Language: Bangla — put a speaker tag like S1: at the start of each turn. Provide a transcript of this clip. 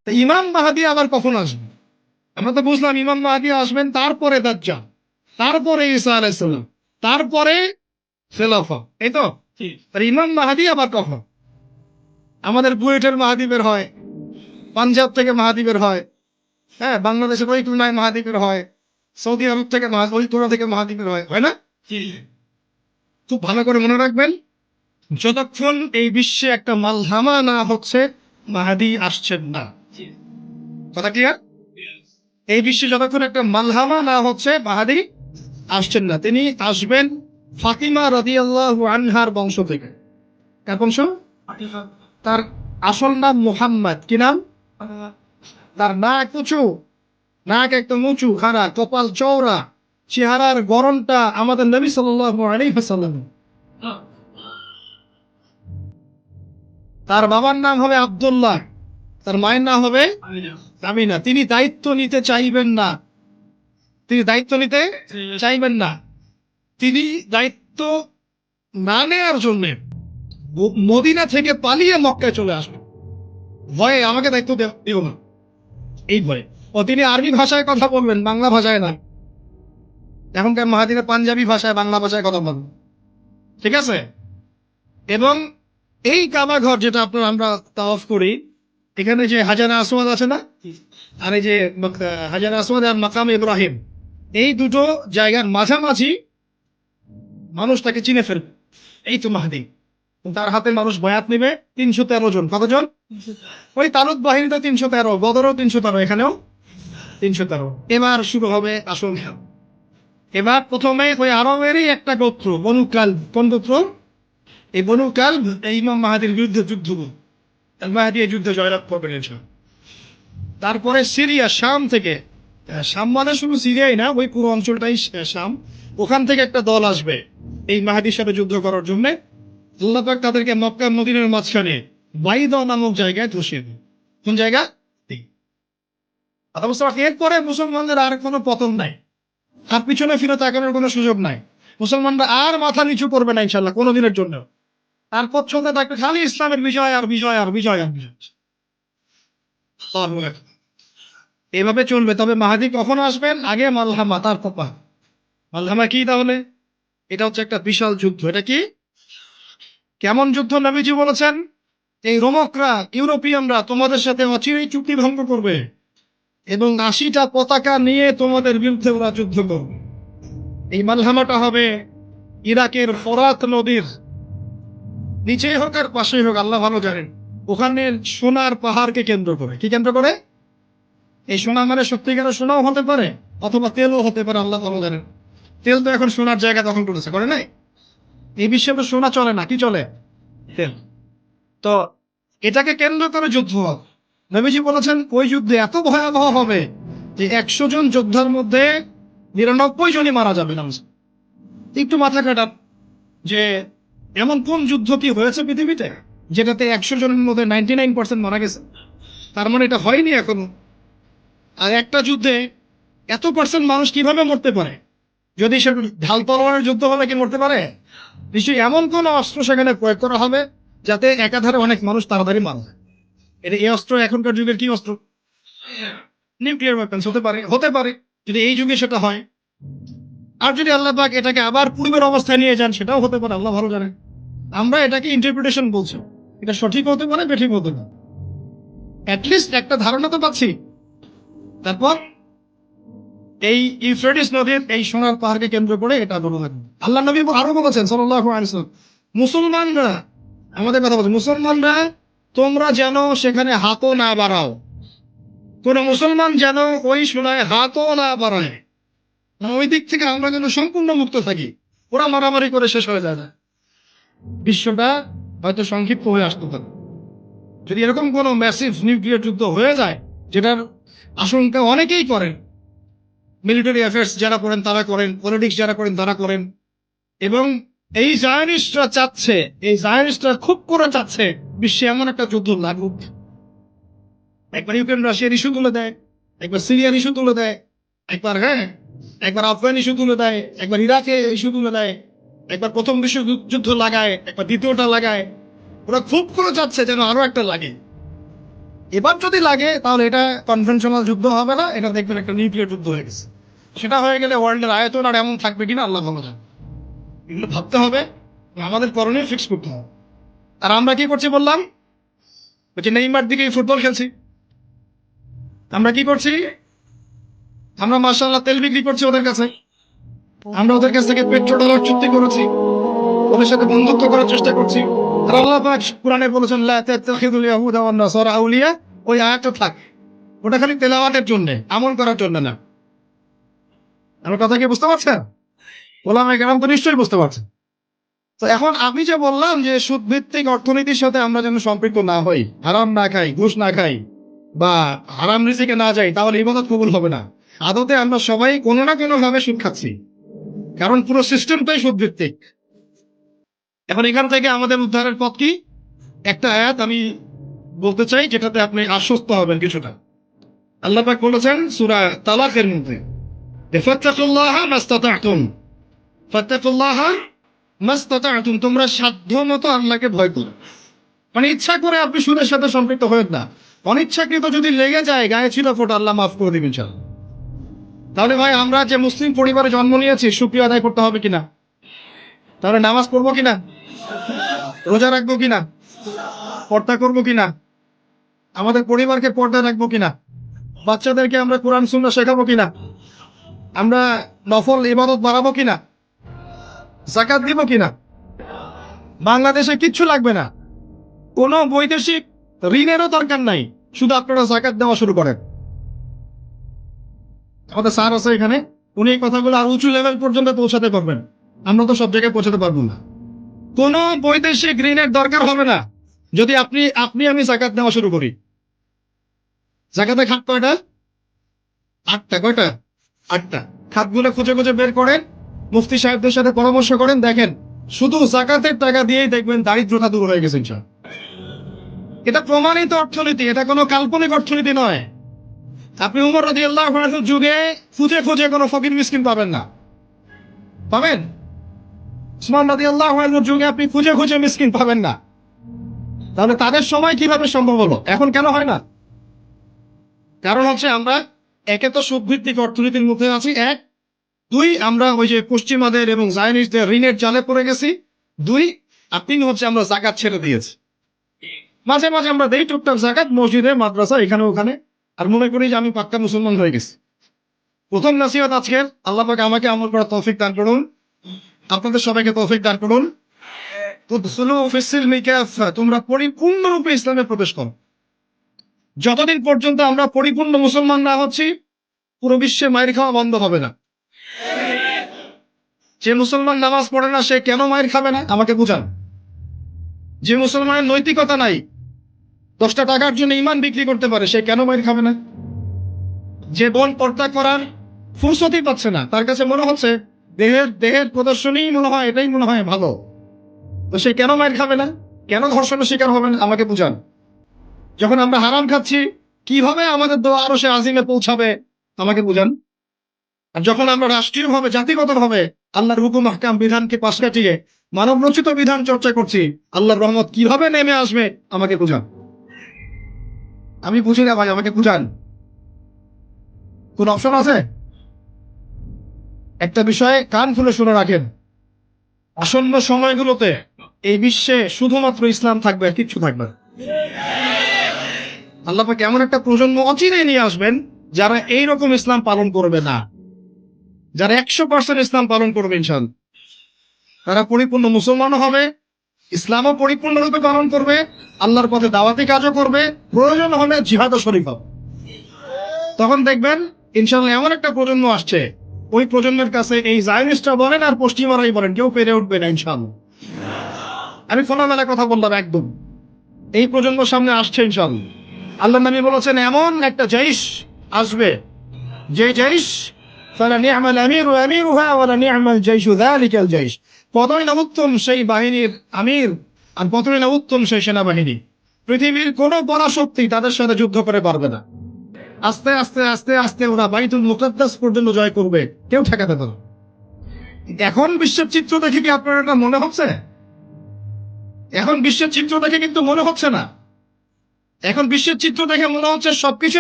S1: তা ইমাম মাহাদি আবার কখন আসবে? আমরা তো বুঝলাম ইমাম মাহাদি আসবেন তারপরে দাজ্জাল, তারপরে ঈসা আলাইহিস সালাম, তারপরে খেলাফত, এই তো। তাহলে ইমাম মাহাদি আবার কখন? আমাদের বুয়েটের মাহাদি বের হয়, পাঞ্জাব থেকে মাহাদি বের হয়, হ্যাঁ, বাংলাদেশের ওই খুলনায় মাহাদি বের হয়, সৌদি আরব থেকে ওই কোনা থেকে মাহাদি বের হয়, হয় না? খুব ভালো করে মনে রাখবেন, যতক্ষণ এই বিশ্বে একটা মালহামা না হচ্ছে মাহাদি আসছেন না। কথা ক্লিয়ার? এই বিশ্বে যতক্ষণ একটা মালহামা না হচ্ছে মাহাদি আসছেন না। তিনি আসবেন ফাতিমা রাদিয়াল্লাহু আনহার বংশ থেকে। কার বংশ? তার আসল নাম মুহাম্মদ। কি নাম? তার নাক উঁচু, নাক একদম উঁচু, খাড়া, কপাল চওড়া, চেহারার গড়নটা আমাদের নবী সাল্লাল্লাহু আলাইহি ওয়াসাল্লাম। তার বাবার নাম হবে আব্দুল্লাহ, তার মায়ের নাম হবে আমিনা। তিনি দায়িত্ব নিতে চাইবেন না, তিনি দায়িত্ব নিতে চাইবেন না। তিনি দায়িত্ব না নেওয়ার জন্য মদিনা থেকে পালিয়ে মক্কায় চলে আসবেন। ভয়ে আমাকে দায়িত্ব দিও না, এই ভয়ে। ও তিনি আরবি ভাষায় কথা বলবেন, বাংলা ভাষায় না। এখনকার মাহাদিরা পাঞ্জাবি ভাষায়, বাংলা ভাষায় কথা বলবেন, ঠিক আছে? এবং এই কাবা ঘর যেটা আপনার আমরা তাওয়াফ করি, এখানে যে হাজারা আসওয়াদ আছে না, আর এই যে হাজারা আসওয়াদ আর মাকাম ইব্রাহিম, এই দুটো জায়গার মাঝামাঝি মানুষ তাকে চিনে ফেলবে, এই তো মাহাদি। তার হাতে মানুষ বয়াত নেবে ৩১৩ জন। কতজন? ওই তালুত বাহিনীতে ৩১৩, বদরও ৩১৩, এখানেও ৩১৩। এবার শুরু হবে আসল খেলা। এবার প্রথমে ওই আরবেরই একটা গোত্র বনু কালব। কোন গোত্র? এই বনু কালব এই ইমাম মাহাদির বিরুদ্ধে যুদ্ধ করবে। মাহাদি এই যুদ্ধে জয়লাভ করবেন ইনশাআল্লাহ। তারপরে সিরিয়া, শাম থেকে, শাম মানে শুধু সিরিয়াই না, ওই পুরো অঞ্চলটাই শাম, ওখান থেকে একটা দল আসবে এই মাহাদির সাথে যুদ্ধ করার জন্য। আল্লাহ পাক তাদেরকে মক্কা মদিনার মাঝখানে বাইদা নামক জায়গায় ধসিয়ে দেন। কোন জায়গা? এরপরে মুসলমানদের আর কোনো পতন নাই, হাত পিছনে ফিরে তাকানোর কোনো সুযোগ নাই। মুসলমানরা আর মাথা নিচু করবে না ইনশাল্লাহ কোনোদিনের জন্য। তারপর চলতে থাকবে খালি ইসলামের বিজয় আর বিজয় আর বিজয় আর বিজয়। এভাবে চলবে। তবে মাহাদি কখন আসবেন? আগে মালহামা, তারপর মালহামা কি তাহলে? এটা হচ্ছে একটা বিশাল যুদ্ধ। এটা কি? কেমন যুদ্ধ? নবীজি বলেছেন এই রোমকরা, ইউরোপিয়ানরা তোমাদের সাথে অচিরেই চুক্তি ভঙ্গ করবে এবং ৮০টা পতাকা নিয়ে তোমাদের বিরুদ্ধে ওরা যুদ্ধ করবে। এই মালহামাটা হবে ইরাকের ফোরাত নদীর নিচে হোক আর পাশে হোক, আল্লাহ ভালো জানেন। ওখানে সোনার পাহাড়কে কেন্দ্র করে। কি কেন্দ্র করে? এই সোনা মানে সত্যিকারের সোনাও হতে পারে, অথবা তেলও হতে পারে, আল্লাহ ভালো জানেন। তেল তো এখন সোনার জায়গা দখল করেছে, করে নাই? এই বিশ্বে তো সোনা চলে না, কি চলে? তেল। তো এটাকে কেন্দ্র করে যুদ্ধ হবে। নবীজি বলেছেন ওই যুদ্ধে এত ভয়াবহ হবে যে ১০০ জন যোদ্ধার মধ্যে ৯৯ জনই মারা যাবে। একটু মাথা কাটান যে এমন কোন যুদ্ধ কি হয়েছে পৃথিবীতে যেটাতে ১০০ জনের মধ্যে 99% মারা গেছে? তার মানে এটা হয়নি এখনো। আর একটা যুদ্ধে এত পার্সেন্ট মানুষ কিভাবে মরতে পারে? যদি সে ঢাল তলোয়ারের যুদ্ধ হলে কি মরতে পারে? নিশ্চয়ই এমন কোন অস্ত্র সেখানে প্রয়োগ করা হবে যাতে একাধারে অনেক মানুষ তাড়াতাড়ি মারা যায়। এটা এই অস্ত্র এখনকার যুগের কি অস্ত্র? নিউক্লিয়ার ওয়েপন্স হতে পারে, হতে পারে যদি এই যুগে সেটা হয়। আর যদি আল্লাহ পাক এটাকে আবার পূর্বের অবস্থায় নিয়ে যান, সেটাও হতে পারে, আল্লাহ ভালো জানেন। আমরা এটাকে ইন্টারপ্রিটেশন বলছি, এটা সঠিক হতে পারে, বেঠিক হতে পারে, অ্যাটলিস্ট একটা ধারণা তো পাচ্ছি। তারপর এই ইউফ্রেটিস নদীর এই সোনার পাহাড়কে কেন্দ্র করে এটা ধরে থাকবে। আল্লাহ নবী আরো বলেছেন সাল্লাল্লাহু আলাইহি ওয়াসাল্লাম, মুসলমানরা, আমাদের কথা বলছে, মুসলমানরা তোমরা যেন সেখানে হাতও না বাড়াও, কোন মুসলমান যেন ওই সোনায় হাতও না বাড়ায়। ওই দিক থেকে আমরা যেন সম্পূর্ণ মুক্ত থাকি, ওরা মারামারি করে শেষ হয়ে যায় না। বিশ্বটা হয়তো সংক্ষিপ্ত হয়ে আসতে পারে যদি এরকম কোনো ম্যাসিভ নিউক্লিয়ার যুদ্ধ হয়ে যায়, যেটার আশঙ্কা অনেকেই করেন। মিলিটারি অ্যাফেয়ার্স যারা করেন তারা করেন, পলিটিক্স যারা করেন তারা করেন। এবং এই জায়নিস্টরা চাচ্ছে, এই জায়নিস্টরা খুব করে চাচ্ছে বিশ্বে এমন একটা যুদ্ধ লাগুক। একবার ইউক্রেন রাশিয়ার ইস্যু তুলে দেয়, একবার সিরিয়ার ইস্যু তুলে দেয়, একবার আফগান ইস্যু তুলে দেয়, একবার ইরাকে ইস্যু তুলে দেয়, একবার প্রথম বিশ্ব যুদ্ধ লাগায়, একবার দ্বিতীয়টা লাগায়। ওরা খুব করে চাচ্ছে যেন আরো একটা লাগে। এবার যদি লাগে তাহলে এটা কনভেনশনাল যুদ্ধ হবে না, এটা দেখবেন একটা নিউক্লিয়ার যুদ্ধ হয়ে গেছে। সেটা হয়ে গেলে ওয়ার্ল্ডের আয়তন আর এমন থাকবে কিনা আল্লাহ ভালো জানে। এগুলো ভাবতে হবে, আমাদের করণীয় ফিক্স করতে হবে। আর আমরা কি করছি বললাম, বলছি নেইমার দিকে ফুটবল খেলছি। আমরা কি করছি, আমরা মাশাআল্লাহ তেল বিক্রি করছি ওদের কাছে, আমরা ওদের কাছ থেকে পেট্রোডলার চুক্তি করেছি, ওদের সাথে বন্ধুত্ব করার চেষ্টা করছি। আর আল্লাহ পাক কোরআনে বলেছেন লা তাত্তাখিযুল ইয়াহুদা ওয়ান নাসারা আউলিয়া, ওই আয়াতটা থাক, ওটা খালি তেলাওয়াতের জন্য, আমল করার জন্য না। আমার কথা কি বুঝতে পারছেন? ওলামায়ে কেরাম তো নিশ্চয়ই বুঝতে পারছেন। তো এখন আমি যে বললাম যে সুদ ভিত্তিক অর্থনীতির সাথে আমরা যেন সম্পৃক্ত না হই, হারাম না খাই, ঘুষ না খাই, বা হারাম রিজিকে না যাই, তাহলে ইবাদত কবুল হবে না। আদতে আমরা সবাই কোনো না কোনো ভাবে সুদ খাচ্ছি, কারণ পুরো সিস্টেমটাই সুদ ভিত্তিক। এখন এখান থেকে আমাদের উদ্ধারের পথ কি? একটা আয়াত আমি বলতে চাই, যেটাতে আপনি আশ্বস্ত হবেন কিছুটা। আল্লাহ পাক বলেছেন সূরা তালাকের মধ্যে, ফাত্তাকুল্লাহা মাস্তাতা'তুম, ফাত্তাকুল্লাহা মাস্তাতা'তুম, তোমরা সাধ্যমতো আল্লাহকে ভয় করো। মানে ইচ্ছা করে আপনি সুদের সাথে সম্পৃক্ত হয়েন না, অনিচ্ছাকৃত যদি লেগে যায়, গায়ে ছিল ফোঁটা, আল্লাহ মাফ করে দিবেন ইনশাআল্লাহ। তাহলে ভাই আমরা যে মুসলিম পরিবারে জন্ম নিয়েছি, শুকরিয়া আদায় করতে হবে কিনা? তাহলে নামাজ পড়বো কিনা, রোজা রাখবো কিনা, পর্দা করবো কিনা, আমাদের পরিবারকে পর্দা রাখবো কিনা, বাচ্চাদেরকে আমরা কোরআন সুন্নাহ শেখাবো কিনা, আমরা নফল ইবাদত বাড়াবো কিনা, যাকাত দিব কিনা। বাংলাদেশে কিচ্ছু লাগবে না, কোনো বৈদেশিক ঋণেরও দরকার নাই, শুধু আপনারা যাকাত দেওয়া শুরু করেন। আমাদের স্যার আছে এখানে, উনি এই কথাগুলো আর উঁচু লেভেল পর্যন্ত পৌঁছাতে পারবেন, আমরা তো সব জায়গায় পৌঁছাতে পারবো না। কোনো বৈদেশিক ঋণের দরকার হবে না যদি আমি যাকাত দেওয়া শুরু করি। যাকাতে খাত কয়টা? 8টা। কয়টা? 8টা। খাতগুলো খুঁজে খুঁজে বের করেন, মুফতি সাহেবদের সাথে পরামর্শ করেন, দেখেন শুধু যাকাতের টাকা দিয়েই দেখবেন দারিদ্রতা দূর হয়ে গেছে ইনশাআল্লাহ। এটা প্রমাণিত অর্থনীতি, এটা কোনো কাল্পনিক অর্থনীতি নয়। আপনি উমর রাদিয়াল্লাহু আনহুর যুগে খুঁজে খুঁজে কোনো ফকির মিসকিন পাবেন না, পাবেন? উসমান রাদিয়াল্লাহু আনহুর যুগে আপনি খুঁজে খুঁজে মিসকিন পাবেন না। তাহলে তাদের সময় কিভাবে সম্ভব হলো, এখন কেন হয় না? কারণ হচ্ছে আমরা একে তো সুদভিত্তিক অর্থনীতির মধ্যে আছি, এক। দুই, আমরা ওই যে পশ্চিমাদের এবং জায়নিস্টদের ঋণের জালে পড়ে গেছি। দুই, আর তিন হচ্ছে আমরা যাকাত ছেড়ে দিয়েছি। মাঝে মাঝে আমরা দেই টুকটাক যাকাত, মসজিদে, মাদ্রাসা, এখানে ওখানে, আর মনে করি যে আমি পাক্কা মুসলমান হয়ে গেছি। প্রথম নসিহত আজকের, আল্লাহ পাক আমাকে আমল করার তৌফিক দান করুন, আপনাদের সবাইকে তৌফিক দান করুন। তুদখুলু ফিস-সিলমি কাফা, তোমরা পরিপূর্ণরূপে ইসলামে প্রবেশ করো। যতদিন পর্যন্ত আমরা পরিপূর্ণ মুসলমান না হচ্ছি, পুরো বিশ্বে মাইর খাওয়া বন্ধ হবে না। যে মুসলমান নামাজ পড়ে না, সে কেন মাইর খাবে না আমাকে বুঝান। যে মুসলমানের নৈতিকতা নাই, 10টা টাকার জন্য ইমান বিক্রি করতে পারে, সে কেন মাইর খাবে না? যে বোন পর্দা করার ফুরসতই পাচ্ছে না, তার কাছে মনে হচ্ছে দেহের প্রদর্শনী মনে হয়, এটাই মনে হয় ভালো, তো সে কেন মাইর খাবে না? কেন ধর্ষণের শিকার হবে না আমাকে বুঝান। যখন আমরা হারাম খাচ্ছি, কিভাবে আমাদের দোয়া আরো সে আজিমে পৌঁছাবে আমাকে বুঝান। আর যখন আমরা রাষ্ট্রীয়ভাবে, জাতিগতভাবে আল্লাহর হুকুম আহকাম বিধানকে পাশ কাটিয়ে মানব রচিত বিধান চর্চা করছি, আল্লাহর রহমত কিভাবে নেমে আসবে আমাকে বুঝান। আমি বুঝি না ভাই, আমাকে বুঝান। কোন অপশন আছে? একটা বিষয়ে কান খুলে শুনে রাখেন, আসন্ন সময়গুলোতে এই বিশ্বে শুধুমাত্র ইসলাম থাকবে, আর কিচ্ছু থাকবে না। আল্লাহ পাক এমন একটা প্রজন্ম অচিরেই নিয়ে আসবেন, যারা এইরকম ইসলাম পালন করবে না, যারা 100% ইসলাম পালন করবে ইনশাআল্লাহ। তারা পরিপূর্ণ মুসলমানও হবে, ইসলামও পরিপূর্ণরূপে পালন করবে, আল্লাহর পথে দাওয়াতি কাজও করবে, প্রয়োজন হলে জিহাদও শরীক হবে। তখন দেখবেন ইনশাআল্লাহ এমন একটা প্রজন্ম আসছে, ওই প্রজন্মের কাছে এই জায়নিস্টরা বলেন আর পশ্চিমারাই বলেন, কেউ পেরে উঠবে না ইনশাআল্লাহ। আমি খোলামেলা কথা বললাম একদম, এই প্রজন্ম সামনে আসছে ইনশাআল্লাহ। আল্লাহ নবী বলেছেন এমন একটা জাইশ আসবে, যে জাইশ ফালা নি'মাল আমিরু আমিরুহা ওয়ালা নি'মাল জাইশু যালিকাল জাইশ, কতই না উত্তম সেই বাহিনীর আমির, আর কতই না উত্তম সেই সেনাবাহিনী। পৃথিবীর কোন পরাশক্তি তাদের সাথে যুদ্ধ করে পারবে না। আস্তে আস্তে আস্তে আস্তে ওরা বাইতুল মুকাদ্দাস পর্যন্ত জয় করবে, কেউ ঠেকাতে পারবে না। এখন বিশ্বের চিত্র দেখে কি আপনার এটা মনে হচ্ছে? এখন বিশ্বের চিত্র দেখে কিন্তু মনে হচ্ছে না। এখন বিশ্বের চিত্র দেখে মনে হচ্ছে সবকিছু